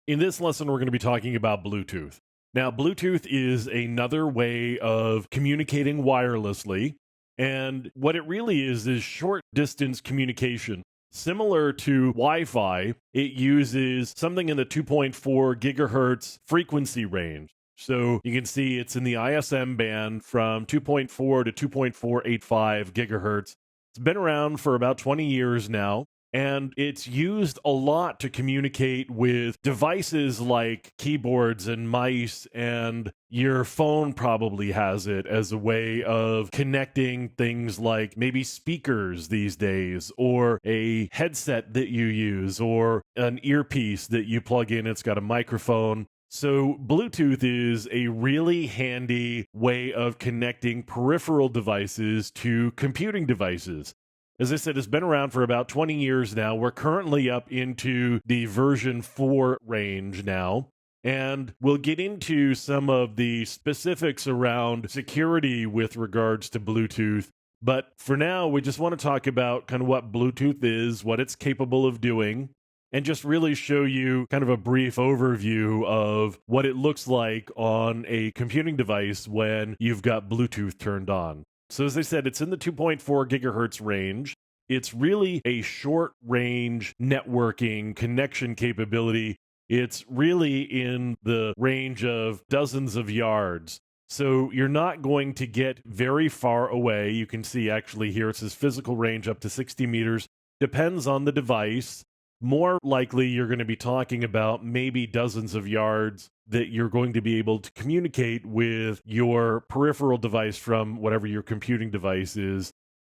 In this lesson, we're going to be talking about Bluetooth. Now, Bluetooth is another way of communicating wirelessly. And what it really is short distance communication. Similar to Wi Fi, it uses something in the 2.4 gigahertz frequency range. So you can see it's in the ISM band from 2.4 to 2.485 gigahertz. It's been around for about 20 years now. And it's used a lot to communicate with devices like keyboards and mice, and your phone probably has it as a way of connecting things like maybe speakers these days, or a headset that you use, or an earpiece that you plug in. It's got a microphone. So, Bluetooth is a really handy way of connecting peripheral devices to computing devices. As I said, it's been around for about 20 years now. We're currently up into the version 4 range now. And we'll get into some of the specifics around security with regards to Bluetooth. But for now, we just want to talk about kind of what Bluetooth is, what it's capable of doing, and just really show you kind of a brief overview of what it looks like on a computing device when you've got Bluetooth turned on. So as I said, it's in the 2.4 gigahertz range. It's really a short range networking connection capability. It's really in the range of dozens of yards. So you're not going to get very far away. You can see actually here it says physical range up to 60 meters. Depends on the device. More likely, you're going to be talking about maybe dozens of yards that you're going to be able to communicate with your peripheral device from whatever your computing device is.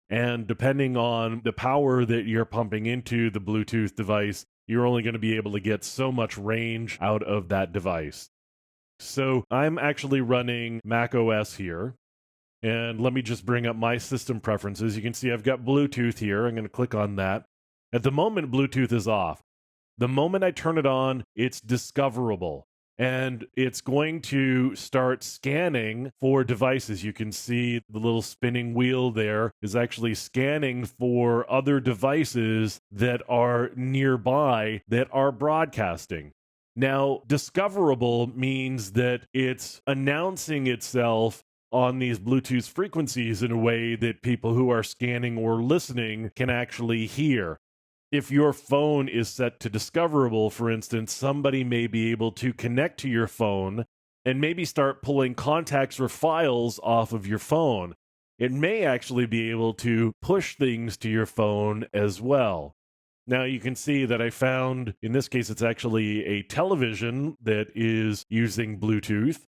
And depending on the power that you're pumping into the Bluetooth device, you're only going to be able to get so much range out of that device. So I'm actually running Mac OS here. And let me just bring up my system preferences. You can see I've got Bluetooth here. I'm going to click on that. At the moment, Bluetooth is off. The moment I turn it on, it's discoverable. And it's going to start scanning for devices. You can see the little spinning wheel there is actually scanning for other devices that are nearby that are broadcasting. Now, discoverable means that it's announcing itself on these Bluetooth frequencies in a way that people who are scanning or listening can actually hear. If your phone is set to discoverable, for instance, somebody may be able to connect to your phone and maybe start pulling contacts or files off of your phone. It may actually be able to push things to your phone as well. Now you can see that I found, in this case, it's actually a television that is using Bluetooth,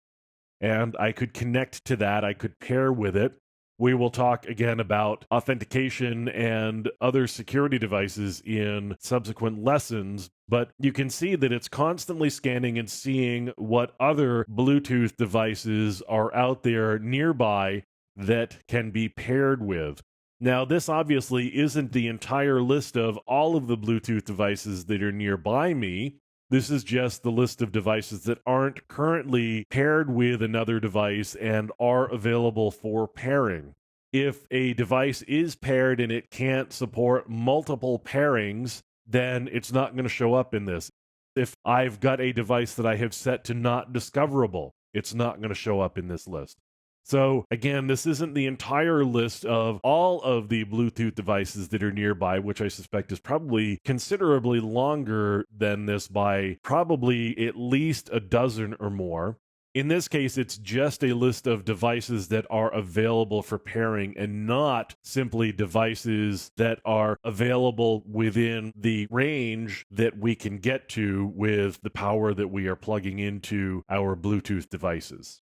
and I could connect to that. I could pair with it. We will talk again about authentication and other security devices in subsequent lessons, but you can see that it's constantly scanning and seeing what other Bluetooth devices are out there nearby that can be paired with. Now, this obviously isn't the entire list of all of the Bluetooth devices that are nearby me. This is just the list of devices that aren't currently paired with another device and are available for pairing. If a device is paired and it can't support multiple pairings, then it's not going to show up in this. If I've got a device that I have set to not discoverable, it's not going to show up in this list. So again, this isn't the entire list of all of the Bluetooth devices that are nearby, which I suspect is probably considerably longer than this by probably at least a dozen or more. In this case, it's just a list of devices that are available for pairing and not simply devices that are available within the range that we can get to with the power that we are plugging into our Bluetooth devices.